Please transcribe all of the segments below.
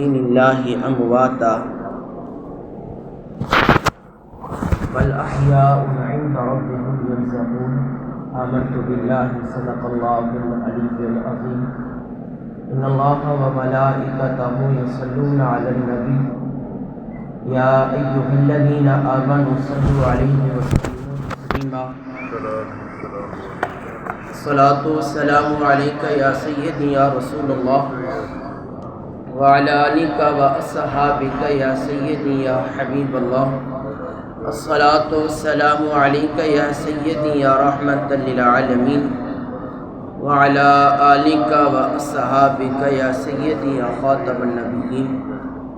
اللہ امواتا بل احیاء عند ربهم يرزقون آمنت باللہ صدق اللہ العلی العظیم ان اللہ وملائکتہ یصلون علی النبی یا ایھا الذین آمنوا صلوا علیہ وسلموا تسلیما الصلاۃ والسلام علیک یا سیدی یا رسول اللہ وعلى آلك وأصحابك يا سيدي يا حبيب الله الصلاة والسلام عليك يا سيدي يا رحمة للعالمين وعلى آلك وأصحابك يا سيدي يا خاتم النبيين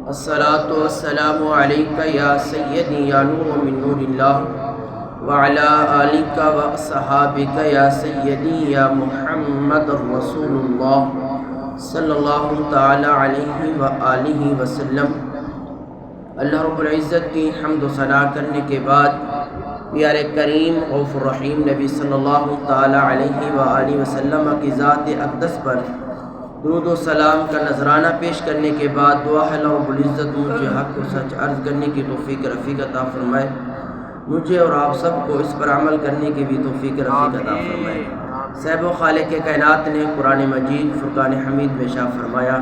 الصلاة والسلام عليك يا سيدي يا نور من نور الله وعلى آلك وأصحابك يا سيدي يا محمد رسول الله صلی اللہ تعالی علیہ وآلہ وسلم۔ اللہ رب العزت کی حمد و ثنا کرنے کے بعد پیارے کریم رؤوف الرحیم نبی صلی اللہ تعالی علیہ وآلہ وسلم کی ذات اقدس پر درود و سلام کا نذرانہ پیش کرنے کے بعد دعا ہے اللہ رب العزت مجھے حق و سچ عرض کرنے کی توفیق رفیق عطا فرمائے، مجھے اور آپ سب کو اس پر عمل کرنے کی بھی توفیق رفیق عطا فرمائے۔ صاحب و خالق کائنات نے قرآن مجید فرقان حمید میں شاہ فرمایا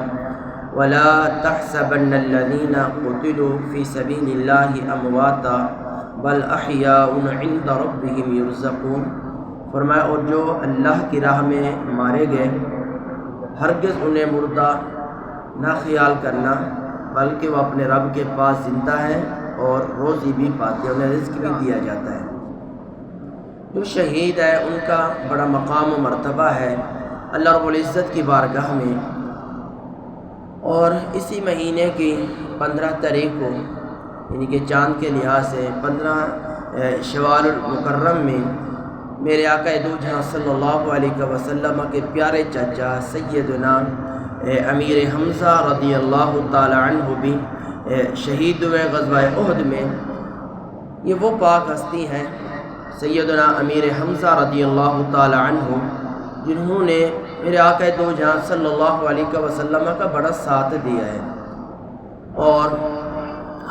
وَلَا تَحْسَبَنَّ الَّذِينَ قُتِلُوا فِي سَبِيلِ اللَّهِ أَمْوَاتًا بَلْ أَحْيَاءٌ عِندَ رَبِّهِمْ يُرْزَقُونَ، فرمایا اور جو اللہ کی راہ میں مارے گئے ہرگز انہیں مردہ نہ خیال کرنا، بلکہ وہ اپنے رب کے پاس زندہ ہیں اور روزی بھی پاتے ہیں، انہیں رزق بھی دیا جاتا ہے۔ جو شہید ہے ان کا بڑا مقام و مرتبہ ہے اللہ رب العزت کی بارگاہ میں، اور اسی مہینے کی 15 تاریخ کو یعنی کہ چاند کے لحاظ سے 15 شوال المکرم میں میرے آقا دو جہاں صلی اللہ علیہ وسلم کے پیارے چچا سیدنا امیر حمزہ رضی اللہ تعالی عنہ بھی شہید ہوئے غزوہ احد میں۔ یہ وہ پاک ہستی ہیں سیدنا امیر حمزہ رضی اللہ تعالی عنہ جنہوں نے میرے آقا دو جہاں صلی اللہ علیہ وسلم کا بڑا ساتھ دیا ہے اور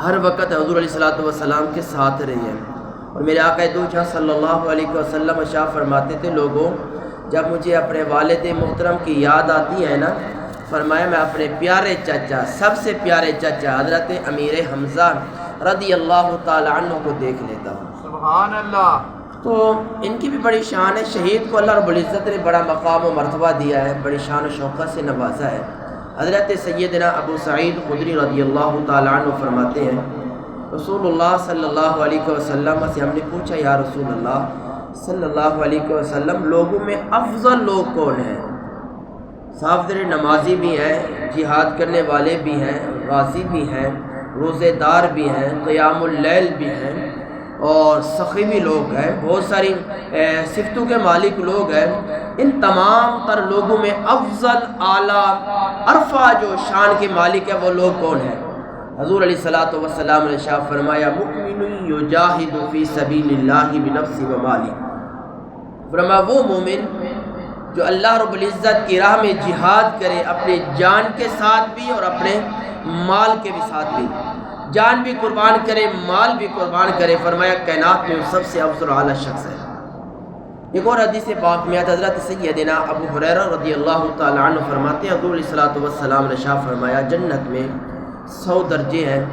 ہر وقت حضور علیہ السلام کے ساتھ رہے ہیں۔ اور میرے آقا دو جہاں صلی اللہ علیہ وسلم شاہ فرماتے تھے لوگوں جب مجھے اپنے والد محترم کی یاد آتی ہے نا، فرمایا میں اپنے پیارے چچا سب سے پیارے چچا حضرت امیر حمزہ رضی اللہ تعالی عنہ کو دیکھ لیتا ہوں۔ سبحان اللہ۔ تو ان کی بھی بڑی شان ہے، شہید کو اللہ رب العزت نے بڑا مقام و مرتبہ دیا ہے، بڑی شان و شوکت سے نوازا ہے۔ حضرت سیدنا ابو سعید خدری رضی اللہ تعالی عنہ فرماتے ہیں رسول اللہ صلی اللہ علیہ وسلم سے ہم نے پوچھا یا رسول اللہ صلی اللہ علیہ وسلم لوگوں میں افضل لوگ کون ہیں؟ صاف ظاہر نمازی بھی ہیں، جہاد کرنے والے بھی ہیں، غازی بھی ہیں، روزے دار بھی ہیں، قیام اللیل بھی ہیں اور سخی بھی لوگ ہیں، بہت ساری صفتوں کے مالک لوگ ہیں۔ ان تمام تر لوگوں میں افضل اعلیٰ عرفہ جو شان کے مالک ہے وہ لوگ کون ہیں؟ حضور علیہ السلام نے شاہ فرمایا مؤمن یجاہد فی سبیل اللہ بنفسہ و مالہ، فرمایا وہ مومن جو اللہ رب العزت کی راہ میں جہاد کرے اپنے جان کے ساتھ بھی اور اپنے مال کے بھی ساتھ بھی، جان بھی قربان کرے مال بھی قربان کرے، فرمایا کائنات میں سب سے افضل و اعلیٰ شخص ہے۔ ایک اور حدیث پاک میں حضرت سیدنا ابو ہریرہ رضی اللہ تعالی عنہ فرماتے ہیں حضور علیہ السلام نے شاہ فرمایا جنت میں 100 درجے ہیں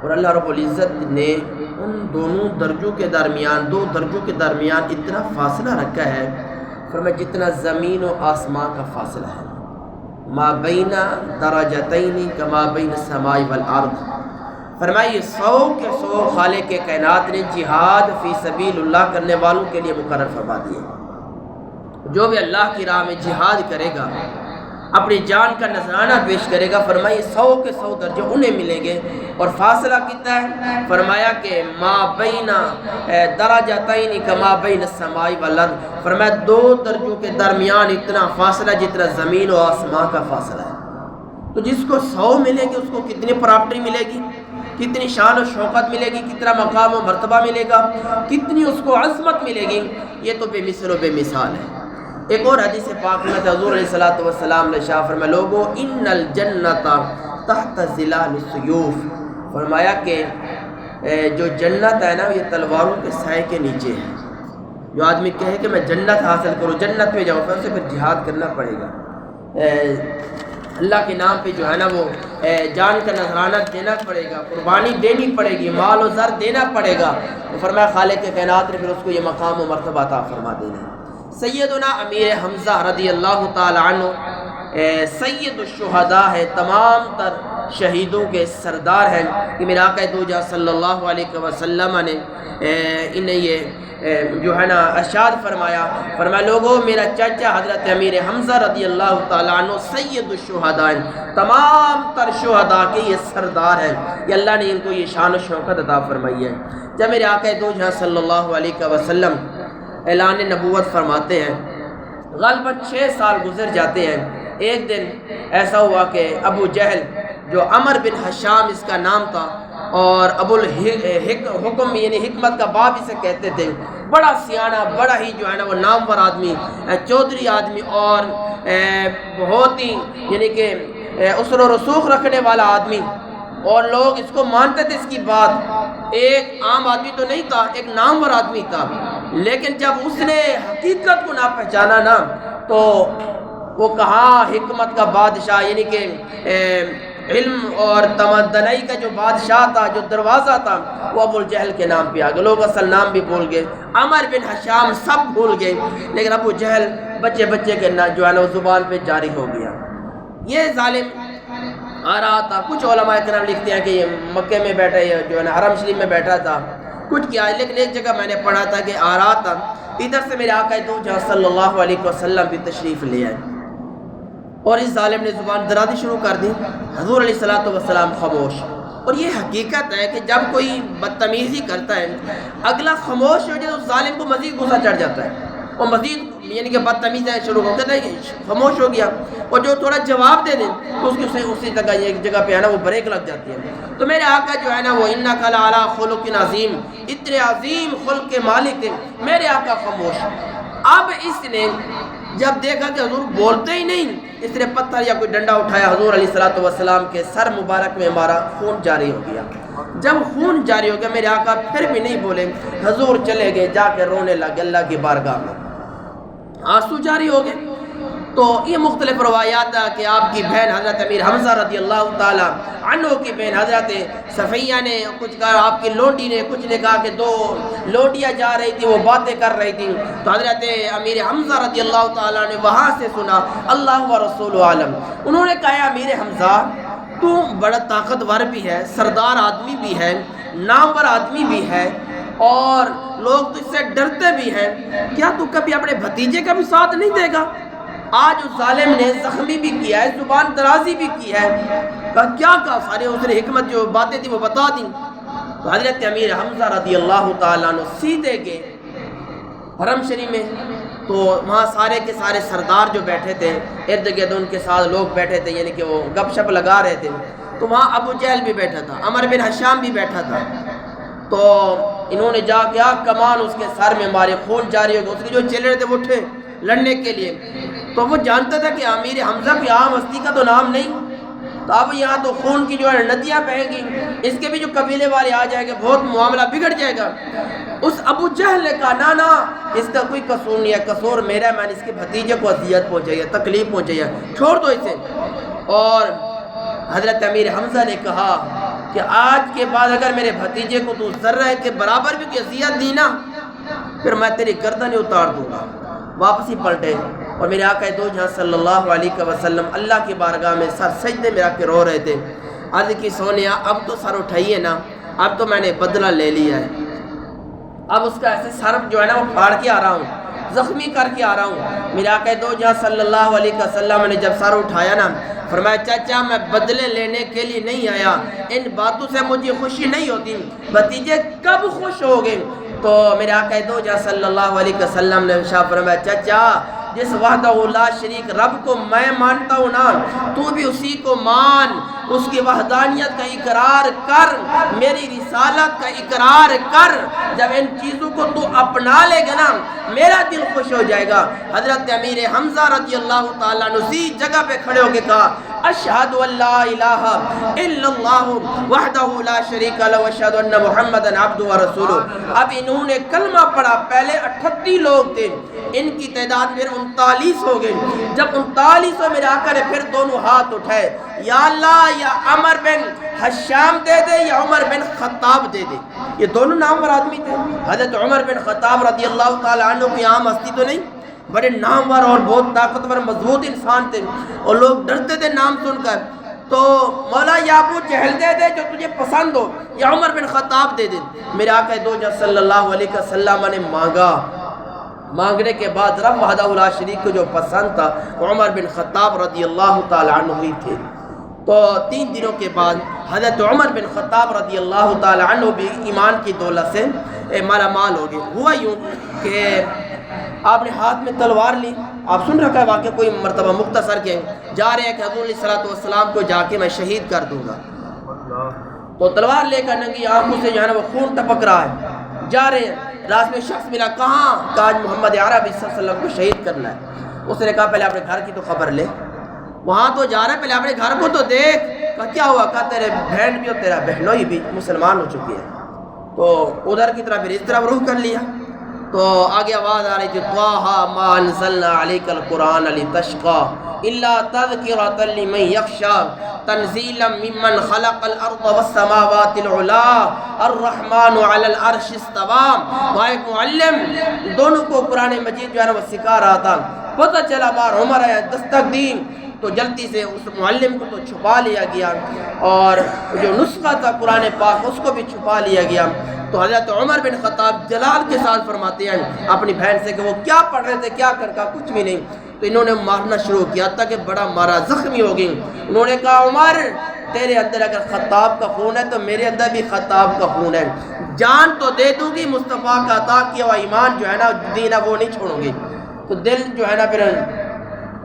اور اللہ رب العزت نے ان دونوں درجوں کے درمیان دو درجوں کے درمیان اتنا فاصلہ رکھا ہے، فرمایا جتنا زمین و آسمان کا فاصلہ ہے، ما بین درجتین کما بین السماء والارض، فرمایا یہ 100 کے 100 خالق کائنات نے جہاد فی سبیل اللہ کرنے والوں کے لیے مقرر فرما دیے۔ جو بھی اللہ کی راہ میں جہاد کرے گا اپنی جان کا نذرانہ پیش کرے گا، فرمایا 100 کے 100 درجے انہیں ملیں گے۔ اور فاصلہ کتنا ہے؟ فرمایا کہ ما بین درجتین کما بین السماء والارض، فرمایا 2 درجوں کے درمیان اتنا فاصلہ جتنا زمین و آسمان کا فاصلہ ہے۔ تو جس کو 100 ملے گی اس کو کتنی پراپرٹی ملے گی، کتنی شان و شوکت ملے گی، کتنا مقام و مرتبہ ملے گا، کتنی اس کو عظمت ملے گی، یہ تو بے مثل و بے مثال ہے۔ ایک اور حدیث پاک میں حضور علیہ السلام نے شاہ فرمایا لوگو ان الجنت تحت ظلال السیوف، فرمایا کہ جو جنت ہے نا یہ تلواروں کے سائے کے نیچے ہے۔ جو آدمی کہے کہ میں جنت حاصل کروں، جنت میں جاؤں، پھر اسے پھر جہاد کرنا پڑے گا، اللہ کے نام پہ جو ہے نا وہ جان کا نذرانہ دینا پڑے گا، قربانی دینی پڑے گی، مال و زر دینا پڑے گا۔ تو فرمایا خالق کائنات نے پھر اس کو یہ مقام و مرتبہ عطا فرما دینا۔ سیدنا امیر حمزہ رضی اللہ تعالی عنہ سید الشہداء ہے، تمام تر شہیدوں کے سردار ہیں کہ میرے آقا دو جہاں صلی اللہ علیہ وسلم نے انہیں یہ جو ہے نا ارشاد فرمایا لوگوں میرا چچا حضرت امیر حمزہ رضی اللہ تعالیٰ عنہ سید الشہداء ہیں، تمام تر شہداء کے یہ سردار ہیں، یہ اللہ نے ان کو یہ شان و شوکت عطا فرمائی ہے۔ جب میرے آقا دو جہاں صلی اللہ علیہ وسلم اعلان نبوت فرماتے ہیں، غالباً 6 سال گزر جاتے ہیں۔ ایک دن ایسا ہوا کہ ابو جہل جو عمر بن حشام اس کا نام تھا، اور ابو الحکم یعنی حکمت کا باپ اسے کہتے تھے، بڑا سیانہ، بڑا ہی جو ہے نا وہ نامور آدمی، چودھری آدمی، اور بہت ہی یعنی کہ اسر و رسوخ رکھنے والا آدمی، اور لوگ اس کو مانتے تھے۔ اس کی بات ایک عام آدمی تو نہیں تھا، ایک نامور آدمی تھا، لیکن جب اس نے حقیقت کو نہ پہچانا نا تو وہ کہاں حکمت کا بادشاہ یعنی کہ علم اور تمدنی کا جو بادشاہ تھا، جو دروازہ تھا، وہ ابو الجہل کے نام پہ آ گئے۔ لوگ اصل نام بھی بھول گئے، عمر بن حشام سب بھول گئے، لیکن ابو جہل بچے کے جو ہے نا وہ زبان پہ جاری ہو گیا۔ یہ ظالم آ رہا تھا، کچھ علماء کرام لکھتے ہیں کہ یہ مکے میں بیٹھا ہے جو ہے نا حرم شریف میں بیٹھا تھا، کچھ کیا، لیکن ایک جگہ میں نے پڑھا تھا کہ آ رہا تھا، ادھر سے میرے آقا دو جہاں صلی اللہ علیہ وسلم بھی تشریف لے آئے، اور اس ظالم نے زبان درازی شروع کر دی۔ حضور علیہ السلام خاموش۔ اور یہ حقیقت ہے کہ جب کوئی بدتمیزی کرتا ہے، اگلا خاموش ہو جائے تو ظالم کو مزید غصہ چڑھ جاتا ہے، اور مزید یعنی کہ بدتمیزی شروع ہو کہتا ہے خاموش ہو گیا، اور جو تھوڑا جواب دے دیں تو اس کی اسی جگہ پہ ہے نا وہ بریک لگ جاتی ہے۔ تو میرے آقا جو ہے نا وہ انک لعلی خلق عظیم، اتنے عظیم خلق کے مالک تھے، میرے آقا خاموش۔ اب اس نے جب دیکھا کہ حضور بولتے ہی نہیں، اس نے پتھر یا کوئی ڈنڈا اٹھایا، حضور علیہ السلام کے سر مبارک میں ہمارا خون جاری ہو گیا۔ جب خون جاری ہو گیا میرے آقا پھر بھی نہیں بولے، حضور چلے گئے، جا کے رونے لگے اللہ کی بارگاہ میں، آنسو جاری ہو گئے۔ تو یہ مختلف روایات ہے کہ آپ کی بہن حضرت امیر حمزہ رضی اللہ تعالی عنہ کی بہن حضرت صفیہ نے کچھ کہا، آپ کی لونڈی نے کچھ نے کہا کہ 2 لونڈیاں جا رہی تھی، وہ باتیں کر رہی تھیں، تو حضرت امیر حمزہ رضی اللہ تعالیٰ نے وہاں سے سنا اللہ و رسول عالم۔ انہوں نے کہا امیر حمزہ تو بڑا طاقتور بھی ہے، سردار آدمی بھی ہے، نامور آدمی بھی ہے، اور لوگ تو اس سے ڈرتے بھی ہیں، کیا تو کبھی اپنے بھتیجے کا بھی ساتھ نہیں دے گا؟ آج اس ظالم نے زخمی بھی کیا ہے، زبان درازی بھی کی ہے، کیا کہا، سارے اس نے حکمت جو باتیں تھی وہ بتا دیں۔ تو حضرت امیر حمزہ رضی اللہ تعالیٰ عنہ سیدھے گئے حرم شریف میں، تو وہاں سارے کے سارے سردار جو بیٹھے تھے، ارد گرد ان کے ساتھ لوگ بیٹھے تھے، یعنی کہ وہ گپ شپ لگا رہے تھے، تو وہاں ابو جہل بھی بیٹھا تھا، عمر بن حشام بھی بیٹھا تھا۔ تو انہوں نے جا کے کمان اس کے سر میں مارے، خون جاری ہو گیا، اس کے جو چہرے تھے وہ اٹھے لڑنے کے لیے، تو وہ جانتا تھا کہ امیر حمزہ کی عام ہستی کا تو نام نہیں، تو اب یہاں تو خون کی جو ہے ندیاں بہیں گی، اس کے بھی جو قبیلے والے آ جائیں گے، بہت معاملہ بگڑ جائے گا۔ اس ابو جہل نے کہا نا اس کا کوئی قصور نہیں ہے، قصور میرا ہے، میں نے اس کے بھتیجے کو اذیت پہنچائی ہے، تکلیف پہنچائی ہے، چھوڑ دو اسے۔ اور حضرت امیر حمزہ نے کہا کہ آج کے بعد اگر میرے بھتیجے کو تو ذرہ کے برابر بھی کوئی اذیت دی نا، پھر میں تیری گردن اتار دوں گا۔ واپس ہی پلٹے، اور میرے آقا دو جہاں صلی اللہ علیہ وسلم اللہ کی بارگاہ میں سر سجدے میں رکھ کے رو رہے تھے۔ عرض کی سونیا اب تو سر اٹھائیے نا، اب تو میں نے بدلہ لے لیا ہے، اب اس کا ایسے سر جو ہے نا وہ پھاڑ کے آ رہا ہوں، زخمی کر کے آ رہا ہوں۔ میرے آقا دو جہاں صلی اللہ علیہ وسلم نے جب سر اٹھایا نا، فرمایا چچا میں بدلے لینے کے لیے نہیں آیا، ان باتوں سے مجھے خوشی نہیں ہوتی، بھتیجے کب خوش ہو گئے؟ تو میرے آقا دو جہاں صلی اللہ علیہ وسلم نے فرمایا چچا جس وحدہ لا شریک رب کو میں مانتا ہوں نا، تو بھی اسی کو مان، اس کی وحدانیت کا اقرار کر، میری رسالت کا اقرار کر۔ جب ان چیزوں کو تو اپنا لے گا نا میرا دل خوش ہو جائے گا۔ حضرت امیر حمزہ رضی اللہ تعالیٰ عنہ اسی جگہ پہ کھڑے ہو کے کہا اشہد ان لا الہ الا اللہ وحدہ لا شریک لہ واشہد ان محمدًا عبدہ ورسولہ۔ اب انہوں نے کلمہ پڑھا، پہلے 38 لوگ تھے، ان کی تعداد پھر 39 ہو گئی۔ جب 39 ہو، میرے آقا نے پھر دونوں ہاتھ اٹھائے، یا اللہ یا عمر بن حشام دے دے یا عمر بن خطاب دے دے۔ یہ دونوں نامور آدمی تھے۔ حضرت عمر بن خطاب رضی اللہ تعالیٰ عنہ کوئی عام ہستی تو نہیں، بڑے نامور اور بہت طاقتور مضبوط انسان تھے اور لوگ ڈرتے تھے نام سن کر۔ تو مولا یا ابو جہل دے دے جو تجھے پسند ہو، یا عمر بن خطاب دے دے۔ میرے آقا دو جب صلی اللہ علیہ وسلم نے مانگا، مانگنے کے بعد رب وحدہ لا شریک کو جو پسند تھا وہ عمر بن خطاب رضی اللہ تعالیٰ عنہ ہی تھے۔ تو 3 دنوں کے بعد حضرت عمر بن خطاب رضی اللہ تعالیٰ عنہ بھی ایمان کی دولت سے مالا مال ہو گئے۔ ہوا یوں کہ آپ نے ہاتھ میں تلوار لی، آپ سن رکھا ہے واقعہ، کوئی مرتبہ مختصر کے جا رہے ہیں کہ حضور علیہ السلام کو جا کے میں شہید کر دوں گا۔ تو تلوار لے کر ننگی آنکھوں سے جو ہے نا وہ خون ٹپک رہا ہے، جا رہے ہیں، راست میں شخص ملا، کہاں؟ کہ آج محمد عربی صلی اللہ علیہ وسلم کو شہید کرنا ہے۔ اس نے کہا پہلے اپنے گھر کی تو خبر لے، وہاں تو جا رہا ہے، پہلے اپنے گھر کو تو دیکھ۔ کہا کیا ہوا؟ کہا تیرے بہن بھی اور تیرا بہنوئی بھی مسلمان ہو چکی ہے۔ تو ادھر کی طرف پھر اس طرف روح کر لیا، تو آگے آواز آ رہی تھی طٰہٰ مَا أَنزَلْنَا عَلَيْكَ الْقُرْآنَ لِتَشْقَىٰ إِلَّا تَذْكِرَةً لِمَن يَخْشَىٰ تَنزِيلًا مِمَّنْ خَلَقَ الْأَرْضَ وَالسَّمَاوَاتِ الْعُلَىٰ الرَّحْمَٰنُ عَلَى الْعَرْشِ اسْتَوَىٰ۔ وہ ایک معلم دونوں کو قرآن مجید جو ہے نا وہ سکھا رہا تھا، پتہ چلا بار عمر ہے، دستک دی تو جلدی سے اس معلم کو تو چھپا لیا گیا، اور جو نسخہ تھا قرآن پاک اس کو بھی چھپا لیا گیا۔ تو حضرت عمر بن خطاب جلال کے ساتھ فرماتے ہیں اپنی بہن سے کہ وہ کیا پڑھ رہے تھے، کیا کر کہا کچھ بھی نہیں۔ تو انہوں نے مارنا شروع کیا تاکہ بڑا مارا، زخمی ہو گئی۔ انہوں نے کہا عمر تیرے اندر اگر خطاب کا خون ہے تو میرے اندر بھی خطاب کا خون ہے، جان تو دے دوں گی، مصطفیٰ کا عطا کیا ہوا ایمان جو ہے نا دین ہے وہ نہیں چھوڑوں گی۔ تو دل جو ہے نا پھر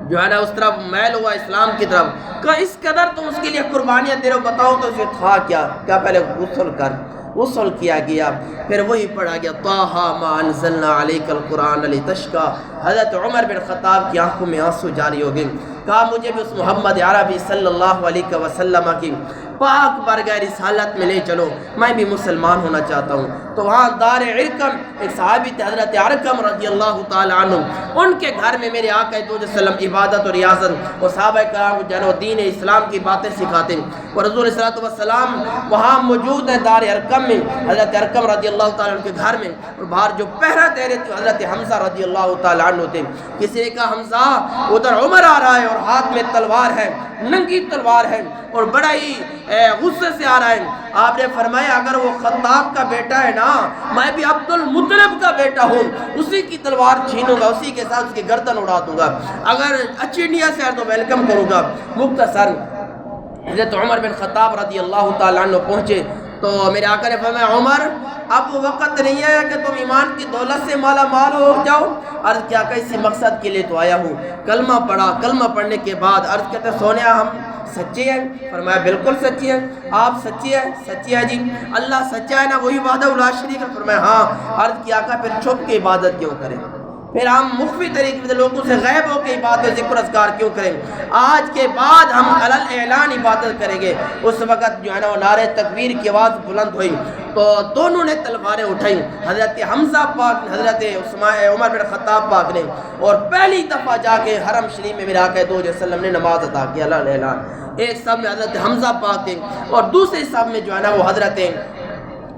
جو ہے نا اس طرف میل ہوا اسلام کی طرف، کہ اس قدر تم اس کے لیے قربانیاں دے رہے ہو، بتاؤ تو اسے تھا کیا؟ کیا پہلے غسل کر، غسل کیا گیا، پھر وہی پڑھا گیا طٰہٰ مَا أَنزَلْنَا عَلَيْكَ الْقُرْآنَ لِتَشْقَىٰ۔ حضرت عمر بن خطاب کی آنکھوں میں آنسو جاری ہو گئے، کہا مجھے بھی اس محمد عربی صلی اللہ علیہ وسلم کی پاک بارگاہ رسالت میں لے چلو، میں بھی مسلمان ہونا چاہتا ہوں۔ تو وہاں دار ارقم ایک صحابی تھے حضرت ارقم رضی اللہ تعالیٰ عنہ، ان کے گھر میں میرے آقا صلی اللہ علیہ وسلم عبادت اور ریاضت اور صحابہ کرام کو جنو دین اسلام کی باتیں سکھاتے ہیں، اور حضور صلی اللہ علیہ وسلم وہاں موجود ہے دار ارقم میں، حضرت ارقم رضی اللہ تعالیٰ عنہ کے گھر میں، اور باہر جو پہرا دے رہے تھے حضرت حمزہ رضی اللہ تعالیٰ عنہ تھے۔ کسی نے کہا حمزہ ادھر عمر آ رہا ہے اور ہاتھ میں تلوار ہے، ننگی تلوار ہے اور بڑا ہی غصے سے آ رہا ہے۔ آپ نے فرمایا اگر وہ خطاب کا بیٹا ہے نا، میں بھی عبد المطلب کا بیٹا ہوں، اسی کی تلوار چھینوں گا، اسی کے ساتھ اس کی گردن اڑا دوں گا، اگر اچھی نیت سے ہے تو ویلکم کروں گا۔ مختصر حضرت عمر بن خطاب رضی اللہ تعالیٰ عنہ پہنچے تو میرے آقا نے فرمایا عمر اب وقت نہیں ہے کہ تم ایمان کی دولت سے مالا مال ہو جاؤ۔ عرض کیا کہ اسی مقصد کے لیے تو آیا ہوں۔ کلمہ پڑھا، کلمہ پڑھنے کے بعد عرض کہتے ہیں سونیا ہم سچے ہیں؟ فرمایا بالکل سچی ہیں۔ آپ سچی ہیں؟ سچی ہے جی۔ اللہ سچا ہے نا، وہی وحدہ لا شریک ہے؟ فرمایا ہاں۔ عرض کیا کہ پھر چھپ کے عبادت کیوں کریں؟ پھر ہم مخفی طریقے سے لوگوں سے غیب ہو کے عبادت و ذکر اذکار کیوں کریں؟ آج کے بعد ہم علی اعلان عبادت کریں گے۔ اس وقت جو ہے نا وہ نعرہ تکبیر کی آواز بلند ہوئی تو دونوں نے تلواریں اٹھائیں، حضرت حمزہ پاک نے، حضرت عمر بن خطاب پاک نے، اور پہلی دفعہ جا کے حرم شریف میں میرے آقا دو علیہ وسلم نے نماز ادا کی علی اعلان۔ ایک صف میں حضرت حمزہ پاک تھے اور دوسرے صف میں جو ہے نا وہ حضرت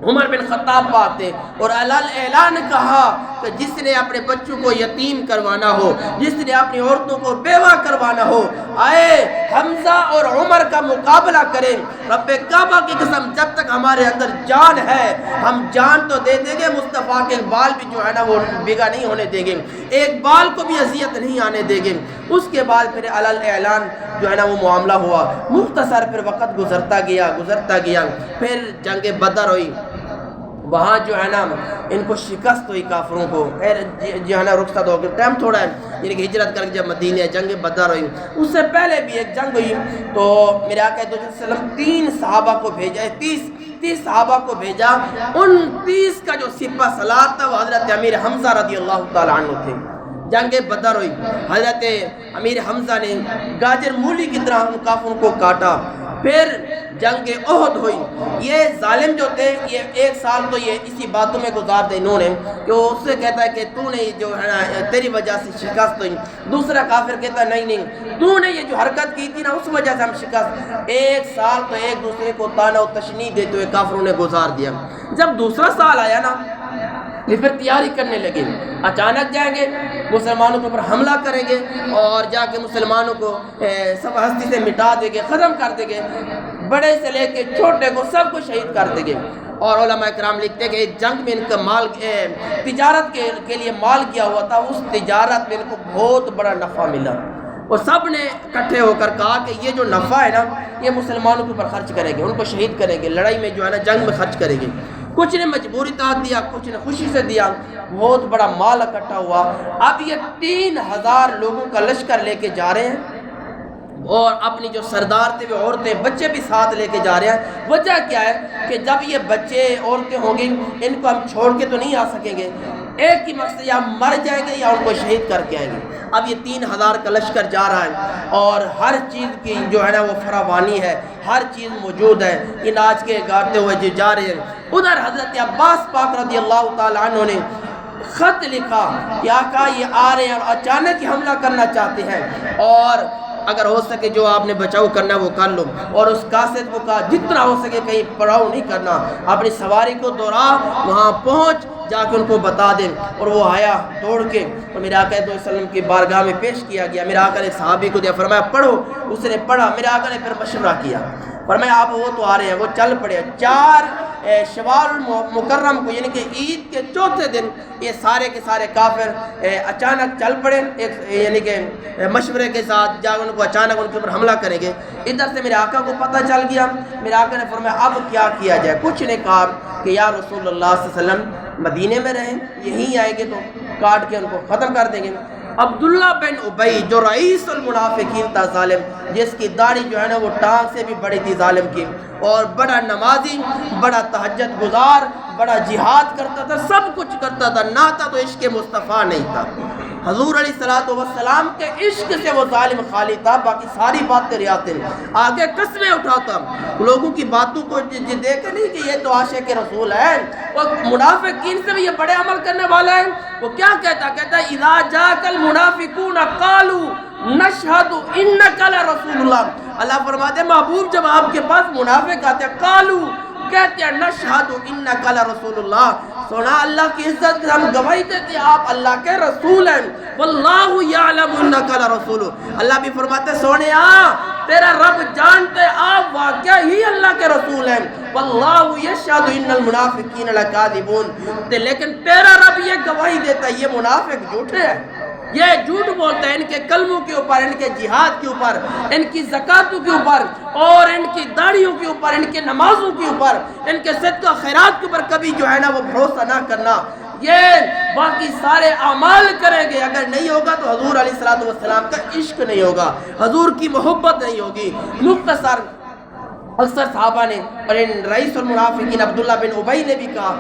عمر بن خطاب پاک تھے، اور اعلان کہا کہ جس نے اپنے بچوں کو یتیم کروانا ہو، جس نے اپنی عورتوں کو بیوہ کروانا ہو، آئے حمزہ اور عمر کا مقابلہ کریں۔ رب کعبہ کی قسم جب تک ہمارے اندر جان ہے ہم جان تو دے دیں گے، مصطفیٰ کے بال بھی جو ہے نا وہ بگا نہیں ہونے دیں گے، ایک بال کو بھی اذیت نہیں آنے دیں گے۔ اس کے بعد پھر اعلان جو ہے نا وہ معاملہ ہوا۔ مختصر پھر وقت گزرتا گیا، پھر جنگ بدر ہوئی، وہاں جو ہے نا ان کو شکست ہوئی کافروں کو، جو ہے نا رخصت ہو گیا، ٹائم تھوڑا ہے، یعنی کہ ہجرت کر کے جب مدینہ جنگ بدر ہوئی، اس سے پہلے بھی ایک جنگ ہوئی، تو میرے آقا صلی اللہ علیہ وسلم 3 صحابہ کو بھیجا، 30 صحابہ کو بھیجا، ان 30 کا جو سپہ سالار تھا وہ حضرت امیر حمزہ رضی اللہ تعالیٰ عنہ تھے۔ جنگ بدر ہوئی، حضرت امیر حمزہ نے گاجر مولی کی طرح ان کافروں کو کاٹا۔ پھر جنگ احد ہوئی، یہ ظالم جو تھے یہ 1 سال تو یہ اسی باتوں میں گزار دے انہوں نے کہ وہ اس سے کہتا ہے کہ تو نے جو ہے نا تیری وجہ سے شکست ہوئی، دوسرا کافر کہتا ہے نہیں تو نے یہ جو حرکت کی تھی نا اس وجہ سے ہم شکست۔ 1 سال تو ایک دوسرے کو طعنہ و تشنیع دیتے ہوئے کافروں نے گزار دیا۔ جب دوسرا سال آیا نا یہ پھر تیاری کرنے لگے، اچانک جائیں گے مسلمانوں کے اوپر حملہ کریں گے اور جا کے مسلمانوں کو سب ہستی سے مٹا دیں گے، ختم کر دیں گے، بڑے سے لے کے چھوٹے کو سب کو شہید کر دیں گے۔ اور علماء کرام لکھتے ہیں کہ ایک جنگ میں ان کا مال تجارت کے لیے مال کیا ہوا تھا، اس تجارت میں ان کو بہت بڑا نفع ملا، اور سب نے اکٹھے ہو کر کہا کہ یہ جو نفع ہے نا یہ مسلمانوں کے اوپر خرچ کریں گے، ان کو شہید کریں گے، لڑائی میں جو ہے نا جنگ میں خرچ کریں گے۔ کچھ نے مجبوری تحت دیا، کچھ نے خوشی سے دیا، بہت بڑا مال اکٹھا ہوا۔ اب یہ 3000 لوگوں کا لشکر لے کے جا رہے ہیں، اور اپنی جو سردار تھے وہ عورتیں بچے بھی ساتھ لے کے جا رہے ہیں۔ وجہ کیا ہے کہ جب یہ بچے عورتیں ہوں گی ان کو ہم چھوڑ کے تو نہیں آ سکیں گے، ایک ہی مقصد یا مر جائیں گے یا ان کو شہید کر کے آئیں گے۔ اب یہ 3000 کا لشکر جا رہا ہے اور ہر چیز کی جو ہے نا وہ فراوانی ہے، ہر چیز موجود ہے، اناج کے گاڑتے ہوئے جو جا رہے ہیں۔ ادھر حضرت عباس پاک رضی اللہ تعالیٰ عنہ نے خط لکھا کہ آقا یہ آ رہے ہیں اور اچانک ہی حملہ کرنا چاہتے ہیں، اور اگر ہو سکے جو آپ نے بچاؤ کرنا ہے وہ کر لو۔ اور اس قاصد کو کہا جتنا ہو سکے کہیں پڑاؤ نہیں کرنا، اپنی سواری کو دوڑا، وہاں پہنچ جا کے ان کو بتا دیں۔ اور وہ آیا دوڑ کے اور میرے آقا صلی اللہ علیہ وسلم کی بارگاہ میں پیش کیا گیا۔ میرے آقا نے صحابی کو دیا، فرمایا پڑھو، اس نے پڑھا۔ میرے آقا نے پھر مشورہ کیا، فرمایا آپ وہ تو آ رہے ہیں، وہ چل پڑے۔ 4 شوال مکرم کو یعنی کہ عید کے چوتھے دن یہ سارے کے سارے کافر اچانک چل پڑے، یعنی کہ مشورے کے ساتھ جا ان کو اچانک ان کے اوپر حملہ کریں گے۔ ادھر سے میرے آقا کو پتہ چل گیا، میرے آقا نے فرمایا اب کیا کیا جائے؟ کچھ نے کہا کہ یا رسول اللہ صلی اللہ علیہ وسلم مدینے میں رہیں، یہیں آئیں گے تو کاٹ کے ان کو ختم کر دیں گے۔ عبداللہ بن ابی جو رئیس المنافقین تھا، ظالم، جس کی داڑھی جو ہے نا وہ ٹانگ سے بھی بڑی تھی ظالم کی، اور بڑا نمازی، بڑا تہجد گزار، بڑا جہاد کرتا تھا، سب کچھ کرتا تھا، نہ تھا تو عشق مصطفیٰ نہیں تھا۔ حضور علیہ السلام کے عشق سے وہ ظالم خالی تھا، باقی ساری باتیں ریاض آگے قسمیں اٹھاتا، لوگوں کی باتوں کو دیکھے نہیں کہ یہ تو عاشق رسول ہے، وہ منافقین سے بھی یہ بڑے عمل کرنے والا ہے۔ وہ کیا کہتا ہے اذا جاءک المنافقون قالوا نشہد انک لرسول اللہ، اللہ فرماتے ہیں محبوب جب آپ کے پاس منافق آتے ہیں، قالوا کہتے ہیں نشہد انک لرسول اللہ، سونا اللہ کی عزت ہم گواہی دیتے آپ اللہ کے رسول ہیں، واللہ یعلم انک لرسول، اللہ بھی فرماتے ہیں سونے تیرا رب جانتے آپ واقعہ ہی اللہ کے رسول ہیں، واللہ یشہد ان المنافقین لکاذبون، لیکن تیرا رب یہ گواہی دیتا ہے یہ منافق جھوٹے ہیں، یہ جھوٹ بولتے ہیں ان کے کلموں کے اوپر، ان کے جہاد کے اوپر، ان کی زکاتوں کے اوپر، اور ان کی داڑھیوں کے اوپر، ان کے نمازوں کے اوپر، ان کے صدقہ خیرات کے اوپر کبھی جو ہے نا وہ بھروسہ نہ کرنا۔ یہ باقی سارے اعمال کریں گے، اگر نہیں ہوگا تو حضور علیہ السلام کا عشق نہیں ہوگا، حضور کی محبت نہیں ہوگی۔ مختصر اکثر صحابہ نے اور ان رئیس المنافقین عبداللہ بن ابی نے بھی کہا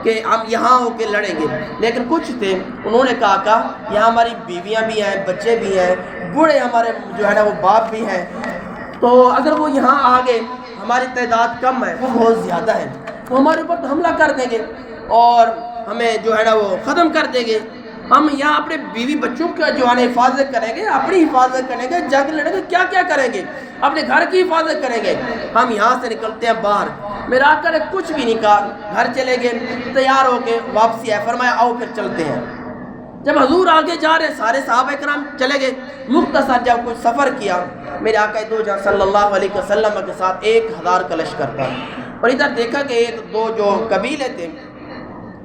کہ ہم یہاں ہو کے لڑیں گے، لیکن کچھ تھے انہوں نے کہا یہاں ہماری بیویاں بھی ہیں، بچے بھی ہیں، بوڑھے ہمارے جو ہے نا وہ باپ بھی ہیں، تو اگر وہ یہاں آ گئے ہماری تعداد کم ہے، وہ بہت زیادہ ہے، وہ ہمارے اوپر تو حملہ کر دیں گے اور ہمیں جو ہے نا وہ ختم کر دیں گے۔ ہم یہاں اپنے بیوی بچوں کا جو ہے حفاظت کریں گے، اپنی حفاظت کریں گے، جنگ لڑیں گے، کیا کیا کریں گے، اپنے گھر کی حفاظت کریں گے۔ ہم یہاں سے نکلتے ہیں باہر، میرا آقا نے کچھ بھی نہیں کہا، گھر چلے گئے، تیار ہو کے واپسی ہے، فرمایا آؤ پھر چلتے ہیں۔ جب حضور آگے جا رہے سارے صحابہ کرام چلے گئے، مختصر جب کچھ سفر کیا، میرے آقا دو جہاں صلی اللہ علیہ وسلم کے ساتھ 1000 کا لشکر تھا، اور ادھر دیکھا کہ 1-2 جو قبیلے تھے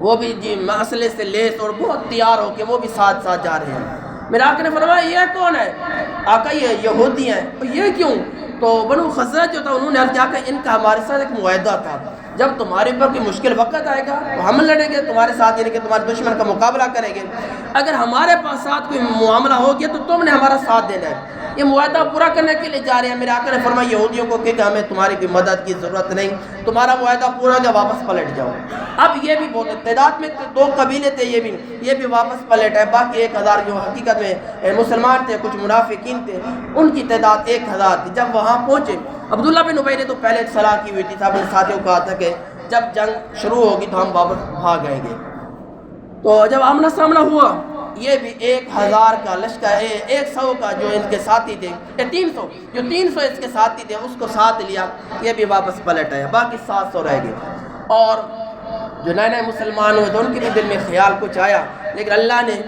وہ بھی جی مسئلے سے لیس اور بہت تیار ہو کے وہ بھی ساتھ جا رہے ہیں۔ میرے آقا نے فرمایا یہ کون ہے؟ آقا یہ یہودی ہیں۔ یہ کیوں؟ تو بنو خزرج جو تھا انہوں نے عرض کیا کہ ان کا ہمارے ساتھ ایک معاہدہ تھا، جب تمہارے اوپر کوئی مشکل وقت آئے گا تو ہم لڑیں گے تمہارے ساتھ، یعنی کہ تمہارے دشمن کا مقابلہ کریں گے، اگر ہمارے پاس ساتھ کوئی معاملہ ہو گیا تو تم نے ہمارا ساتھ دینا ہے۔ یہ معاہدہ پورا کرنے کے لیے جا رہے ہیں۔ میرے آقا نے فرمایا یہودیوں کو کہ ہمیں تمہاری کوئی مدد کی ضرورت نہیں، تمہارا معاہدہ پورا ہو گیا، واپس پلٹ جاؤ۔ اب یہ بھی بہت تعداد میں 2 قبیلے تھے، یہ بھی واپس پلٹ ہے، باقی 1000 جو حقیقت میں مسلمان تھے، کچھ منافقین تھے، ان کی تعداد 1000 تھی۔ جب وہاں پہنچے عبداللہ بن ابی نے تو پہلے صلاح کی ہوئی تھی، اپنے ساتھیوں کو کہا تھا کہ جب جنگ شروع ہوگی تو ہم واپس بھاگ آئیں گے۔ تو جب آمنا سامنا ہوا، یہ بھی 1000 کا لشکر، 100 کا جو ان کے ساتھی تھے، 300 جو 300 اس کے ساتھی تھے اس کو ساتھ لیا، یہ بھی واپس پلٹ آیا، باقی 700 رہ گئے۔ اور جو نئے نئے مسلمان ہوئے تو ان کے بھی دل میں خیال کچھ آیا، لیکن اللہ نے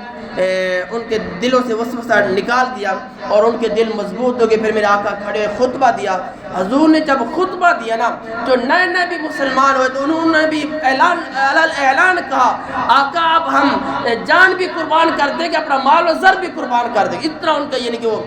ان کے دلوں سے وسوسہ نکال دیا اور ان کے دل مضبوط ہو گئے۔ پھر میرے آقا کھڑے خطبہ دیا، حضور نے جب خطبہ دیا نا، جو نئے نئے بھی مسلمان ہوئے تو انہوں نے بھی اعلان کہا، آقا اب ہم جان بھی قربان کر دیں گے، اپنا مال و زر بھی قربان کر دیں گے۔ اتنا ان کا یعنی کہ وہ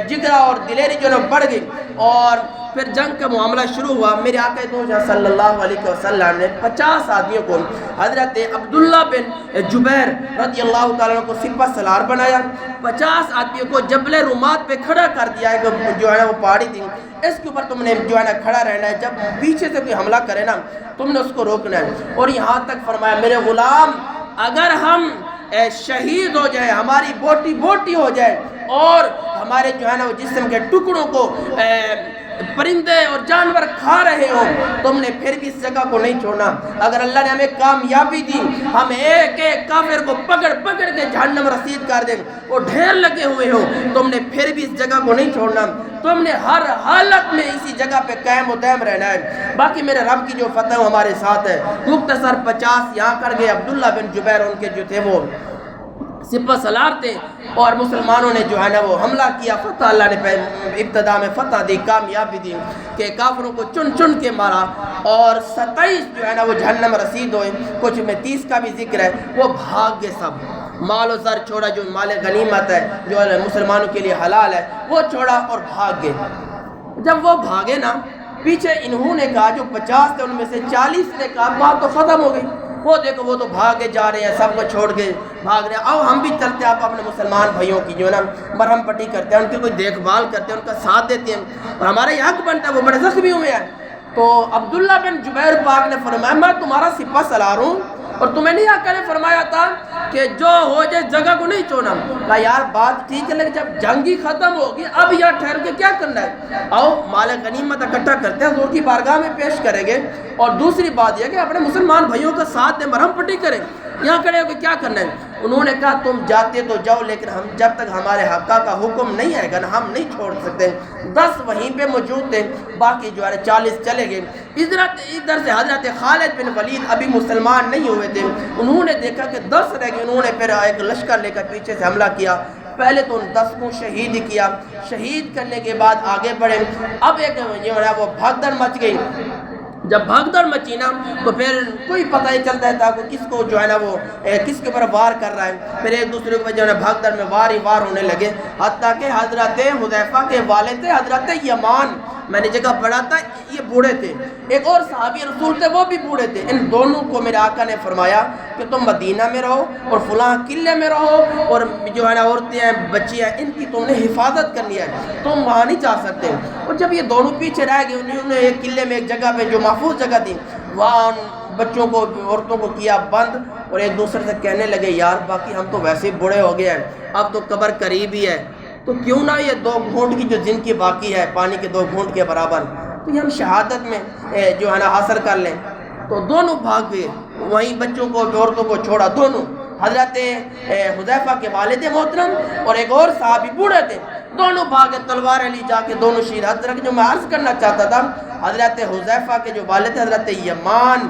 جگرا اور دلیری جو ہے بڑھ گئی۔ اور پھر جنگ کا معاملہ شروع ہوا۔ میرے آقا دو صلی اللہ علیہ وسلم نے 50 آدمیوں کو حضرت عبداللہ بن جبیر رضی اللہ تعالیٰ عنہ کو سپہ سالار بنایا، 50 آدمیوں کو جبل رومات پہ کھڑا کر دیا ہے، جو ہے وہ پہاڑی تھی، اس کے اوپر تم نے جو ہے نا کھڑا رہنا ہے، جب پیچھے سے کوئی حملہ کرے نا تم نے اس کو روکنا ہے۔ اور یہاں تک فرمایا میرے غلام اگر ہم شہید ہو جائے، ہماری بوٹی بوٹی ہو جائے اور ہمارے جو ہے نا وہ جسم کے ٹکڑوں کو پرندے اور جانور کھا رہے ہو، تم نے پھر بھی اس جگہ کو نہیں چھوڑنا۔ اگر اللہ نے ہمیں کامیابی دی، ہم ایک ایک کافر کو پکڑ پکڑ کے جہنم رسید کر دیں، وہ ڈھیر لگے ہوئے ہو، تم نے پھر بھی اس جگہ کو نہیں چھوڑنا، تم نے ہر حالت میں اسی جگہ پہ قائم و دائم رہنا ہے۔ باقی میرے رب کی جو فتح ہے ہمارے ساتھ ہے۔ مختصر 50 یہاں کر گئے، عبداللہ بن جبیر ان کے جو تھے وہ سپہ سالار تھے، اور مسلمانوں نے جو ہے نا وہ حملہ کیا، فتح اللہ نے ابتدا میں فتح دی، کامیابی دی کہ کافروں کو چن چن کے مارا، اور 27 جو ہے نا وہ جہنم رسید ہوئے، کچھ میں 30 کا بھی ذکر ہے، وہ بھاگ گئے سب، مال و زر چھوڑا، جو مال غنیمت ہے جو مسلمانوں کے لیے حلال ہے وہ چھوڑا اور بھاگ گئے۔ جب وہ بھاگے نا، پیچھے انہوں نے کہا جو 50 تھے ان میں سے 40 نے کہا بات تو ختم ہو گئی، وہ دیکھو وہ تو بھاگے جا رہے ہیں، سب کو چھوڑ کے بھاگ رہے ہیں، آؤ ہم بھی چلتے ہیں، آپ اپنے مسلمان بھائیوں کی جو ہے نا مرہم پٹی کرتے ہیں، ان کی کوئی دیکھ بھال کرتے ہیں، ان کا ساتھ دیتے ہیں، اور ہمارا یہ حق بنتا ہے، وہ بڑے زخمی ہوئے ہیں۔ تو عبداللہ بن جبیر پاک نے فرمایا میں تمہارا سپہ سالار ہوں، اور تمہیں نہیں آقا نے فرمایا تھا کہ جو ہو جائے جگہ کو نہیں چھوڑنا؟ کہا یار بات ٹھیک ہے، لیکن جب جنگ ہی ختم ہوگی اب یہاں ٹھہر کے کیا کرنا ہے؟ آؤ مال غنیمت اکٹھا کرتے ہیں، حضور کی بارگاہ میں پیش کریں گے، اور دوسری بات یہ کہ اپنے مسلمان بھائیوں کا ساتھ دیں، مرہم پٹی کریں، یہاں کھڑے ہو کے کیا کرنا ہے؟ انہوں نے کہا تم جاتے تو جاؤ، لیکن ہم جب تک ہمارے حقہ کا حکم نہیں آئے گا نا ہم نہیں چھوڑ سکتے۔ 10 وہیں پہ موجود تھے، باقی جو ہے 40 چلے گئے۔ ادھر سے حضرت خالد بن ولید ابھی مسلمان نہیں ہوئے تھے، انہوں نے دیکھا کہ 10 رہ گئے، انہوں نے پھر ایک لشکر لے کر پیچھے سے حملہ کیا، پہلے تو ان 10 کو شہید کیا، شہید کرنے کے بعد آگے بڑھے۔ اب ایک جو ہے وہ بھگدڑ مچ گئی، جب بھگدڑ مچی نا تو پھر کوئی پتہ نہیں چلتا تھا کہ کس کو جو ہے نا وہ کس کے اوپر وار کر رہا ہے، پھر ایک دوسرے کو جو ہے بھگدڑ میں وار ہی وار ہونے لگے، حتیٰ کہ حضرت حذیفہ کے والد تھے حضرت یمان، میں نے جگہ پڑھا تھا یہ بوڑھے تھے، ایک اور صحابی رسول تھے وہ بھی بوڑھے تھے، ان دونوں کو میرے آقا نے فرمایا کہ تم مدینہ میں رہو اور فلاں قلعے میں رہو، اور جو ہے نا عورتیں ہیں بچیاں ہیں ان کی تم نے حفاظت کرنی ہے، تم وہاں نہیں جا سکتے۔ اور جب یہ دونوں پیچھے رہ گئے، انہوں نے ایک قلعے میں ایک جگہ پہ جو محفوظ جگہ تھی وہاں بچوں کو عورتوں کو کیا بند، اور ایک دوسرے سے کہنے لگے یار باقی ہم تو ویسے ہی بوڑھے ہو گئے ہیں، اب تو قبر قریب ہی ہے، تو کیوں نہ یہ 2 گھونٹ کی جو جن کی باقی ہے پانی کے 2 گھونٹ کے برابر تو یہ ہم شہادت میں جو ہے نا حاصل کر لیں۔ تو دونوں بھاگ گئے، وہیں بچوں کو عورتوں کو چھوڑا، دونوں حضرت حذیفہ کے والد محترم اور ایک اور صحابی بوڑھے تھے، دونوں بھاگے، تلوار علی جا کے دونوں شہید۔ حضرت جو میں عرض کرنا چاہتا تھا، حضرت حذیفہ کے جو والد تھے حضرت یمان،